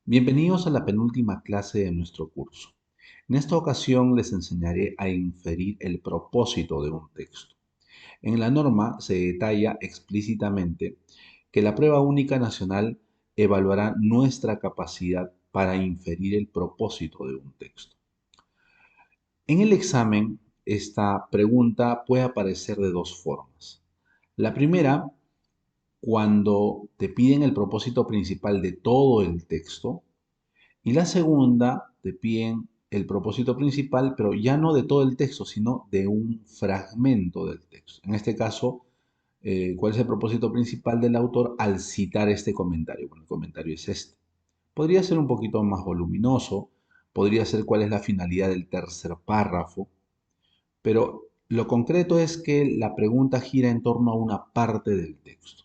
Bienvenidos a la penúltima clase de nuestro curso. En esta ocasión les enseñaré a inferir el propósito de un texto. En la norma se detalla explícitamente que la prueba única nacional evaluará nuestra capacidad para inferir el propósito de un texto. En el examen, esta pregunta puede aparecer de dos formas. La primera, cuando te piden el propósito principal de todo el texto. Y la segunda, te piden el propósito principal, pero ya no de todo el texto, sino de un fragmento del texto. En este caso, ¿cuál es el propósito principal del autor al citar este comentario? Bueno, el comentario es este. Podría ser un poquito más voluminoso, podría ser cuál es la finalidad del tercer párrafo, pero lo concreto es que la pregunta gira en torno a una parte del texto.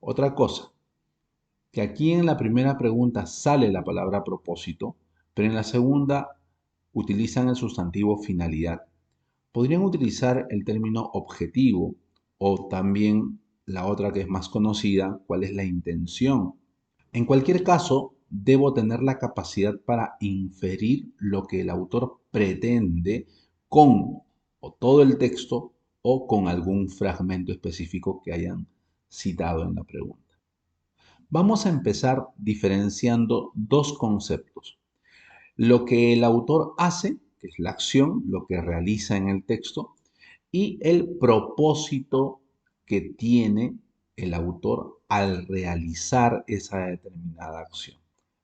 Otra cosa, que aquí en la primera pregunta sale la palabra propósito, pero en la segunda utilizan el sustantivo finalidad. Podrían utilizar el término objetivo o también la otra que es más conocida, cuál es la intención. En cualquier caso, debo tener la capacidad para inferir lo que el autor pretende con o todo el texto o con algún fragmento específico que hayan citado en la pregunta. Vamos a empezar diferenciando dos conceptos. Lo que el autor hace, que es la acción, lo que realiza en el texto, y el propósito que tiene el autor al realizar esa determinada acción.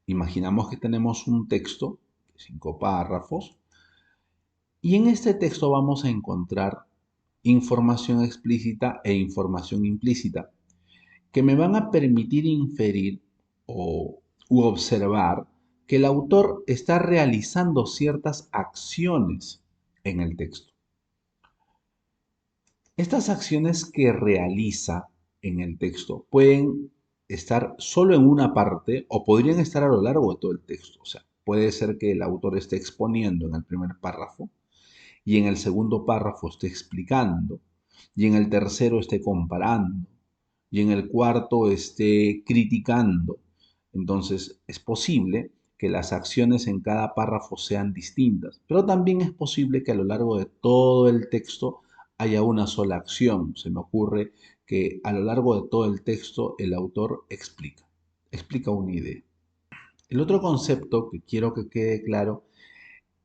Imaginamos que tenemos un texto de 5 párrafos y en este texto vamos a encontrar información explícita e información implícita que me van a permitir inferir u observar que el autor está realizando ciertas acciones en el texto. Estas acciones que realiza en el texto pueden estar solo en una parte o podrían estar a lo largo de todo el texto. O sea, puede ser que el autor esté exponiendo en el primer párrafo y en el segundo párrafo esté explicando y en el tercero esté comparando y en el cuarto esté criticando. Entonces, es posible que las acciones en cada párrafo sean distintas, pero también es posible que a lo largo de todo el texto haya una sola acción. Se me ocurre que a lo largo de todo el texto el autor explica una idea. El otro concepto que quiero que quede claro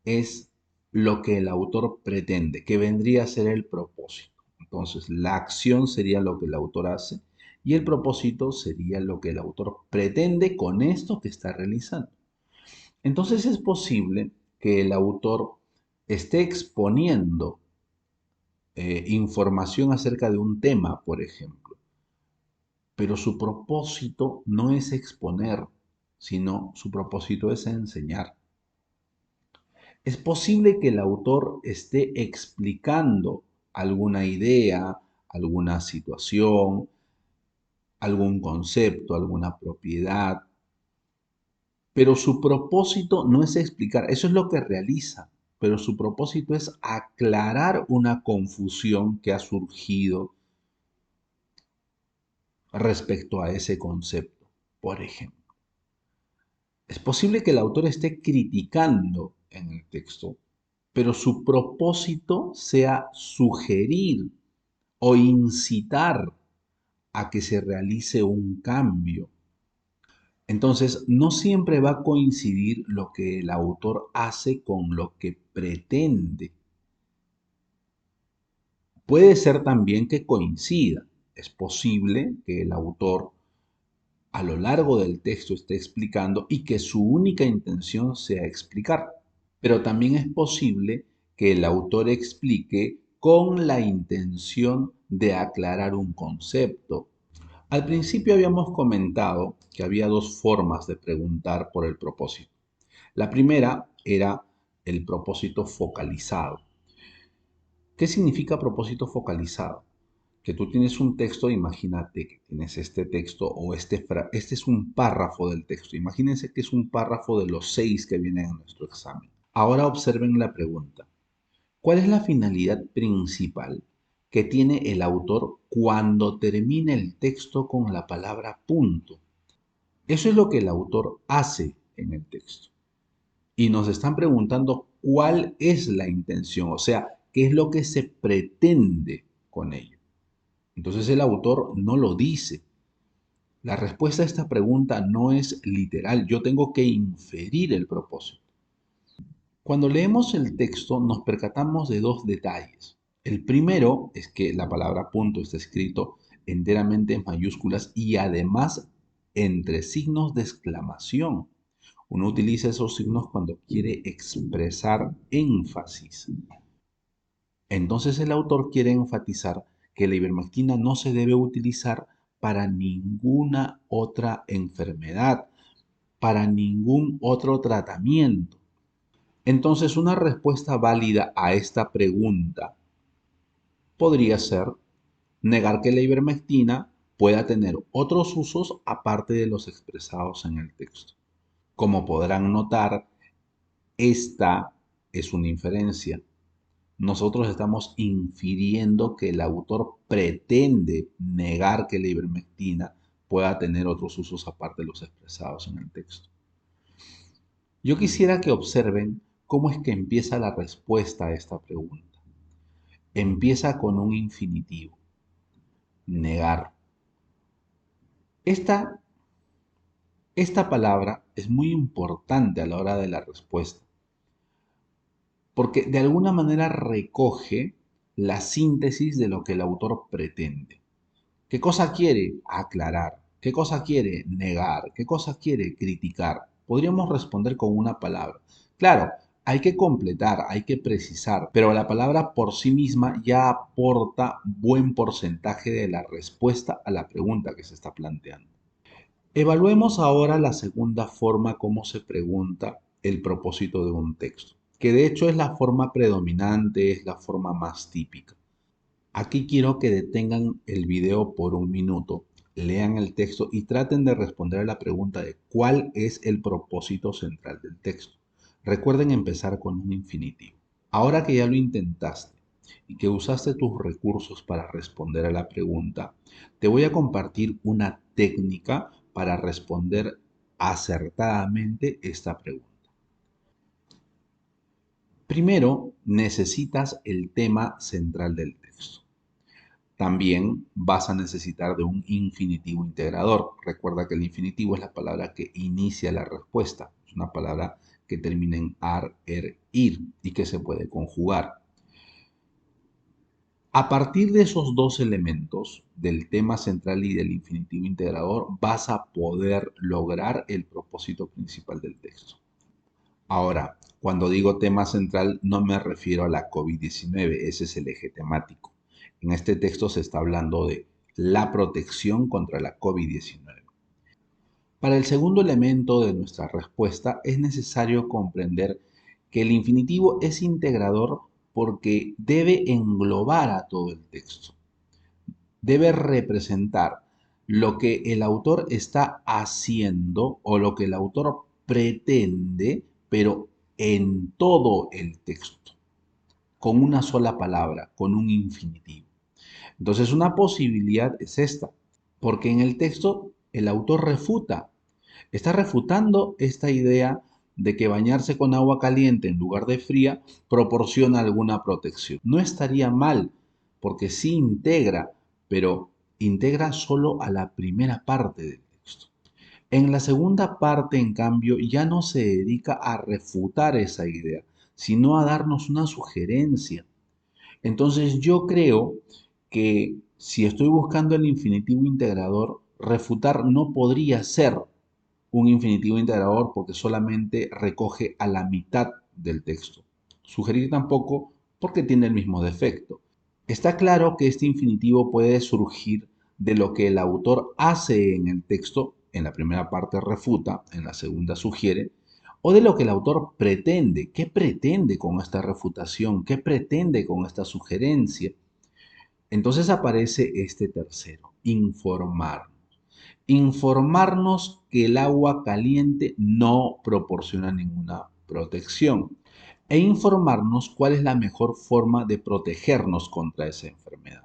es lo que el autor pretende, que vendría a ser el propósito. Entonces, la acción sería lo que el autor hace y el propósito sería lo que el autor pretende con esto que está realizando. Entonces, es posible que el autor esté exponiendo información acerca de un tema, por ejemplo, pero su propósito no es exponer, sino su propósito es enseñar. Es posible que el autor esté explicando alguna idea, alguna situación, algún concepto, alguna propiedad, pero su propósito no es explicar, eso es lo que realiza, pero su propósito es aclarar una confusión que ha surgido respecto a ese concepto, por ejemplo. Es posible que el autor esté criticando en el texto, pero su propósito sea sugerir o incitar a que se realice un cambio. Entonces, no siempre va a coincidir lo que el autor hace con lo que pretende. Puede ser también que coincida. Es posible que el autor a lo largo del texto esté explicando y que su única intención sea explicar. Pero también es posible que el autor explique con la intención de aclarar un concepto. Al principio habíamos comentado que había dos formas de preguntar por el propósito. La primera era el propósito focalizado. ¿Qué significa propósito focalizado? Que tú tienes un texto, imagínate que tienes este texto o este es un párrafo del texto. Imagínense que es un párrafo de los 6 que vienen en nuestro examen. Ahora observen la pregunta. ¿Cuál es la finalidad principal que tiene el autor cuando termina el texto con la palabra punto? Eso es lo que el autor hace en el texto. Y nos están preguntando cuál es la intención, o sea, qué es lo que se pretende con ello. Entonces el autor no lo dice. La respuesta a esta pregunta no es literal, yo tengo que inferir el propósito. Cuando leemos el texto nos percatamos de dos detalles. El primero es que la palabra punto está escrito enteramente en mayúsculas y además entre signos de exclamación. Uno utiliza esos signos cuando quiere expresar énfasis. Entonces el autor quiere enfatizar que la ivermectina no se debe utilizar para ninguna otra enfermedad, para ningún otro tratamiento. Entonces, una respuesta válida a esta pregunta podría ser negar que la ivermectina pueda tener otros usos aparte de los expresados en el texto. Como podrán notar, esta es una inferencia. Nosotros estamos infiriendo que el autor pretende negar que la ivermectina pueda tener otros usos aparte de los expresados en el texto. Yo quisiera que observen cómo es que empieza la respuesta a esta pregunta. Empieza con un infinitivo, negar. Esta, esta palabra es muy importante a la hora de la respuesta, porque de alguna manera recoge la síntesis de lo que el autor pretende. ¿Qué cosa quiere? Aclarar. ¿Qué cosa quiere? Negar. ¿Qué cosa quiere? Criticar. Podríamos responder con una palabra. Claro, hay que completar, hay que precisar, pero la palabra por sí misma ya aporta buen porcentaje de la respuesta a la pregunta que se está planteando. Evaluemos ahora la segunda forma como se pregunta el propósito de un texto, que de hecho es la forma predominante, es la forma más típica. Aquí quiero que detengan el video por un minuto, lean el texto y traten de responder a la pregunta de cuál es el propósito central del texto. Recuerden empezar con un infinitivo. Ahora que ya lo intentaste y que usaste tus recursos para responder a la pregunta, te voy a compartir una técnica para responder acertadamente esta pregunta. Primero, necesitas el tema central del texto. También vas a necesitar de un infinitivo integrador. Recuerda que el infinitivo es la palabra que inicia la respuesta. Es una palabra que termina en ar, er, ir y que se puede conjugar. A partir de esos dos elementos, del tema central y del infinitivo integrador, vas a poder lograr el propósito principal del texto. Ahora, cuando digo tema central, no me refiero a la COVID-19, ese es el eje temático. En este texto se está hablando de la protección contra la COVID-19. Para el segundo elemento de nuestra respuesta es necesario comprender que el infinitivo es integrador porque debe englobar a todo el texto. Debe representar lo que el autor está haciendo o lo que el autor pretende, pero en todo el texto, con una sola palabra, con un infinitivo. Entonces, una posibilidad es esta, porque en el texto el autor está refutando esta idea de que bañarse con agua caliente en lugar de fría proporciona alguna protección. No estaría mal, porque sí integra, pero integra solo a la primera parte del texto. En la segunda parte, en cambio, ya no se dedica a refutar esa idea, sino a darnos una sugerencia. Entonces yo creo que si estoy buscando el infinitivo integrador, refutar no podría ser un infinitivo integrador porque solamente recoge a la mitad del texto. Sugerir tampoco porque tiene el mismo defecto. Está claro que este infinitivo puede surgir de lo que el autor hace en el texto, en la primera parte refuta, en la segunda sugiere, o de lo que el autor pretende. ¿Qué pretende con esta refutación? ¿Qué pretende con esta sugerencia? Entonces aparece este tercero, informar. Informarnos que el agua caliente no proporciona ninguna protección e informarnos cuál es la mejor forma de protegernos contra esa enfermedad.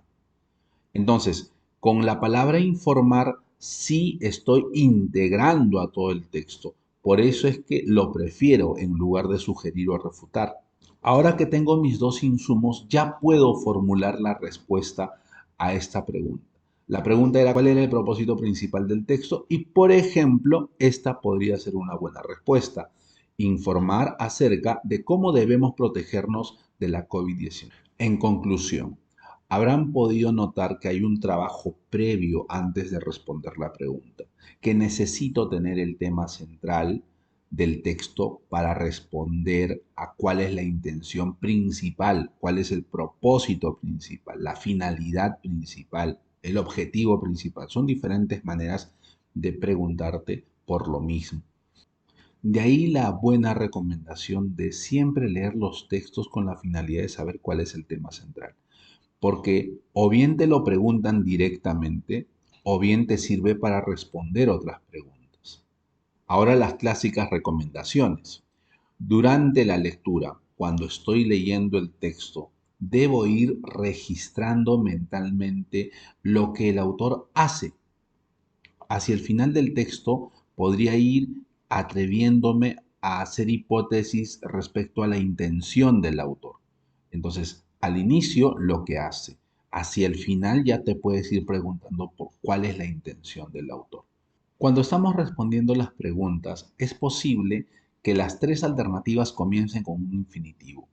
Entonces, con la palabra informar sí estoy integrando a todo el texto. Por eso es que lo prefiero en lugar de sugerir o refutar. Ahora que tengo mis dos insumos, ya puedo formular la respuesta a esta pregunta. La pregunta era cuál era el propósito principal del texto y, por ejemplo, esta podría ser una buena respuesta. Informar acerca de cómo debemos protegernos de la COVID-19. En conclusión, habrán podido notar que hay un trabajo previo antes de responder la pregunta, que necesito tener el tema central del texto para responder a cuál es la intención principal, cuál es el propósito principal, la finalidad principal, el objetivo principal. Son diferentes maneras de preguntarte por lo mismo. De ahí la buena recomendación de siempre leer los textos con la finalidad de saber cuál es el tema central. Porque o bien te lo preguntan directamente o bien te sirve para responder otras preguntas. Ahora las clásicas recomendaciones. Durante la lectura, cuando estoy leyendo el texto, debo ir registrando mentalmente lo que el autor hace. Hacia el final del texto podría ir atreviéndome a hacer hipótesis respecto a la intención del autor. Entonces, al inicio, lo que hace. Hacia el final ya te puedes ir preguntando por cuál es la intención del autor. Cuando estamos respondiendo las preguntas, es posible que las tres alternativas comiencen con un infinitivo,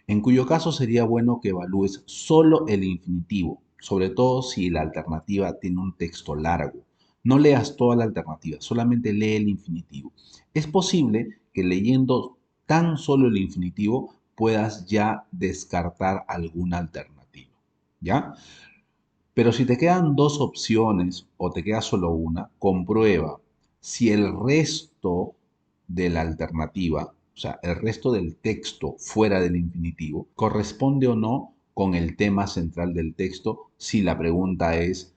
en cuyo caso sería bueno que evalúes solo el infinitivo, sobre todo si la alternativa tiene un texto largo. No leas toda la alternativa, solamente lee el infinitivo. Es posible que leyendo tan solo el infinitivo puedas ya descartar alguna alternativa. ¿Ya? Pero si te quedan dos opciones o te queda solo una, comprueba si el resto de la alternativa, o sea, el resto del texto fuera del infinitivo, corresponde o no con el tema central del texto si la pregunta es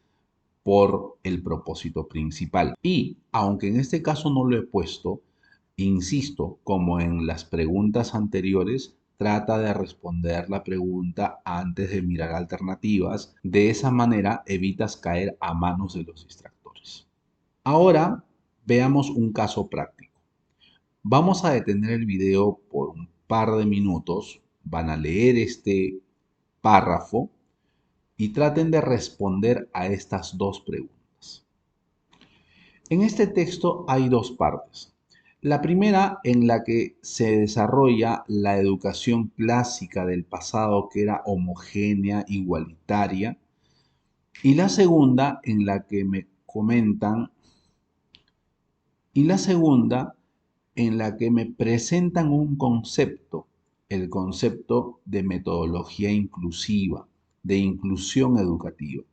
por el propósito principal. Y aunque en este caso no lo he puesto, insisto, como en las preguntas anteriores, trata de responder la pregunta antes de mirar alternativas. De esa manera evitas caer a manos de los distractores. Ahora veamos un caso práctico. Vamos a detener el video por un par de minutos. Van a leer este párrafo y traten de responder a estas dos preguntas. En este texto hay dos partes. La primera en la que se desarrolla la educación clásica del pasado que era homogénea, igualitaria, y la segunda en la que me comentan, y la segunda en la que me presentan un concepto, el concepto de metodología inclusiva, de inclusión educativa.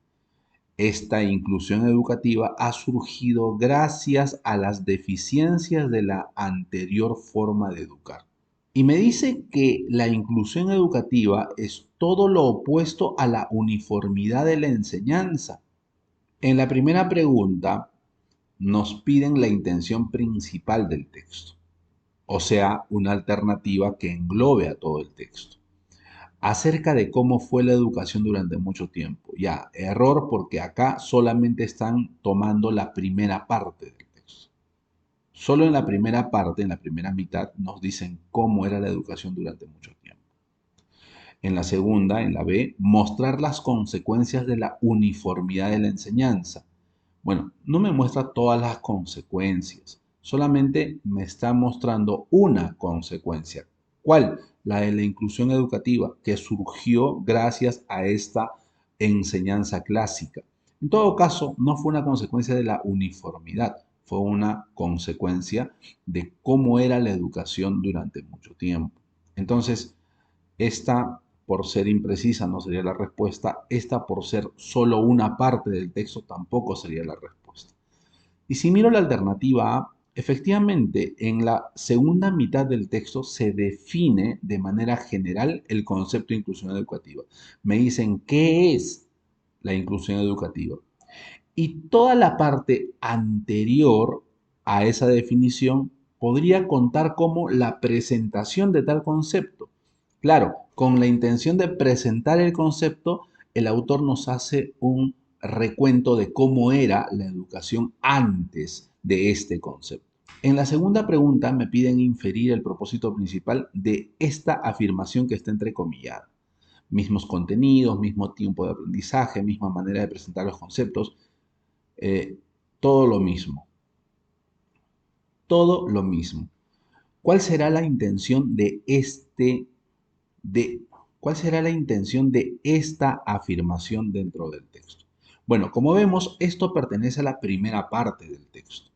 Esta inclusión educativa ha surgido gracias a las deficiencias de la anterior forma de educar. Y me dice que la inclusión educativa es todo lo opuesto a la uniformidad de la enseñanza. En la primera pregunta nos piden la intención principal del texto, o sea, una alternativa que englobe a todo el texto. Acerca de cómo fue la educación durante mucho tiempo. Ya, error porque acá solamente están tomando la primera parte del texto. Solo en la primera parte, en la primera mitad, nos dicen cómo era la educación durante mucho tiempo. En la segunda, en la B, mostrar las consecuencias de la uniformidad de la enseñanza. Bueno, no me muestra todas las consecuencias, solamente me está mostrando una consecuencia. ¿Cuál? La de la inclusión educativa, que surgió gracias a esta enseñanza clásica. En todo caso, no fue una consecuencia de la uniformidad, fue una consecuencia de cómo era la educación durante mucho tiempo. Entonces, esta, por ser imprecisa, no sería la respuesta. Esta, por ser solo una parte del texto, tampoco sería la respuesta. Y si miro la alternativa A, efectivamente, en la segunda mitad del texto se define de manera general el concepto de inclusión educativa. Me dicen qué es la inclusión educativa. Y toda la parte anterior a esa definición podría contar como la presentación de tal concepto. Claro, con la intención de presentar el concepto, el autor nos hace un recuento de cómo era la educación antes de este concepto. En la segunda pregunta me piden inferir el propósito principal de esta afirmación que está entrecomillada. Mismos contenidos, mismo tiempo de aprendizaje, misma manera de presentar los conceptos, eh, todo lo mismo. Todo lo mismo. ¿Cuál será la intención de, cuál será la intención de esta afirmación dentro del texto? Bueno, como vemos, esto pertenece a la primera parte del texto.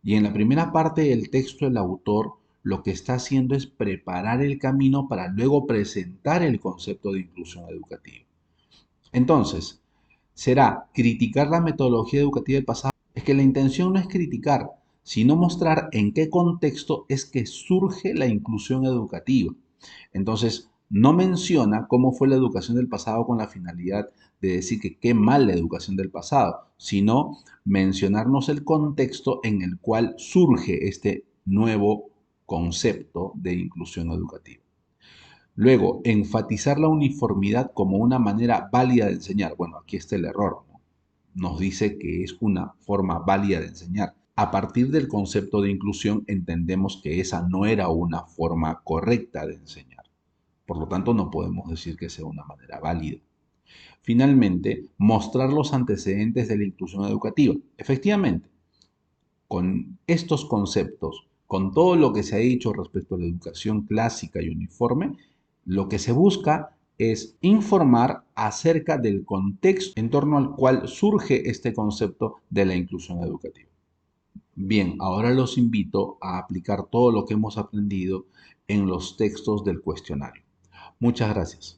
Y en la primera parte del texto, el autor lo que está haciendo es preparar el camino para luego presentar el concepto de inclusión educativa. Entonces, será criticar la metodología educativa del pasado. Es que la intención no es criticar, sino mostrar en qué contexto es que surge la inclusión educativa. Entonces, no menciona cómo fue la educación del pasado con la finalidad de decir que qué mal la educación del pasado, sino mencionarnos el contexto en el cual surge este nuevo concepto de inclusión educativa. Luego, enfatizar la uniformidad como una manera válida de enseñar. Bueno, aquí está el error, ¿no? Nos dice que es una forma válida de enseñar. A partir del concepto de inclusión entendemos que esa no era una forma correcta de enseñar. Por lo tanto, no podemos decir que sea una manera válida. Finalmente, mostrar los antecedentes de la inclusión educativa. Efectivamente, con estos conceptos, con todo lo que se ha dicho respecto a la educación clásica y uniforme, lo que se busca es informar acerca del contexto en torno al cual surge este concepto de la inclusión educativa. Bien, ahora los invito a aplicar todo lo que hemos aprendido en los textos del cuestionario. Muchas gracias.